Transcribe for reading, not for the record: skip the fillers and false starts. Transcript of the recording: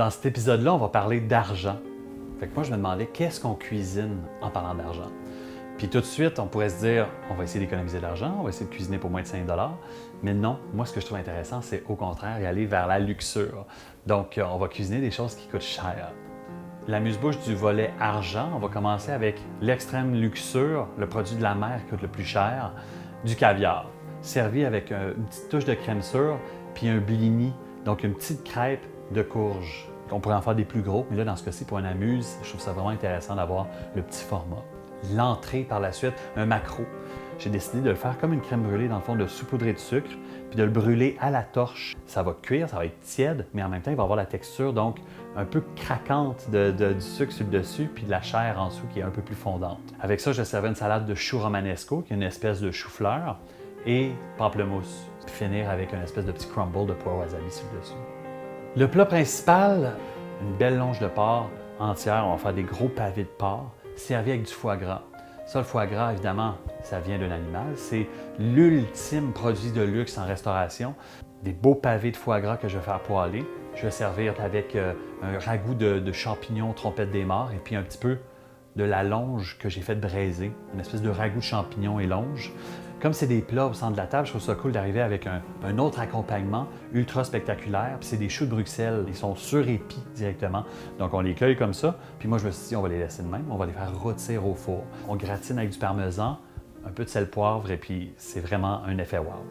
Dans cet épisode-là, on va parler d'argent. Fait que moi, je me demandais qu'est-ce qu'on cuisine en parlant d'argent. Puis tout de suite, on pourrait se dire, on va essayer d'économiser de l'argent, on va essayer de cuisiner pour moins de 5 $. Mais non, moi, ce que je trouve intéressant, c'est au contraire y aller vers la luxure. Donc, on va cuisiner des choses qui coûtent cher. L'amuse-bouche du volet argent, on va commencer avec l'extrême luxure, le produit de la mer qui coûte le plus cher, du caviar, servi avec une petite touche de crème sûre, puis un blini, donc une petite crêpe de courge. On pourrait en faire des plus gros, mais là, dans ce cas-ci, pour un amuse, je trouve ça vraiment intéressant d'avoir le petit format. L'entrée par la suite, un maquereau. J'ai décidé de le faire comme une crème brûlée, dans le fond, de saupoudrer de sucre, puis de le brûler à la torche. Ça va cuire, ça va être tiède, mais en même temps, il va avoir la texture, donc, un peu craquante du sucre sur le dessus, puis de la chair en dessous qui est un peu plus fondante. Avec ça, je servais une salade de chou romanesco, qui est une espèce de chou-fleur, et pamplemousse. Puis finir avec une espèce de petit crumble de pois wasabi sur le dessus. Le plat principal, une belle longe de porc entière. On va faire des gros pavés de porc, servis avec du foie gras. Ça, le foie gras, évidemment, ça vient d'un animal. C'est l'ultime produit de luxe en restauration. Des beaux pavés de foie gras que je vais faire poêler. Je vais servir avec un ragoût de champignons, trompette des morts, et puis un petit peu de la longe que j'ai fait braiser, une espèce de ragoût de champignons et longe. Comme c'est des plats au centre de la table, je trouve ça cool d'arriver avec un autre accompagnement ultra spectaculaire. Puis c'est des choux de Bruxelles, ils sont sur-épis directement. Donc on les cueille comme ça, puis moi je me suis dit on va les laisser de même, on va les faire rôtir au four. On gratine avec du parmesan, un peu de sel poivre et puis c'est vraiment un effet wow.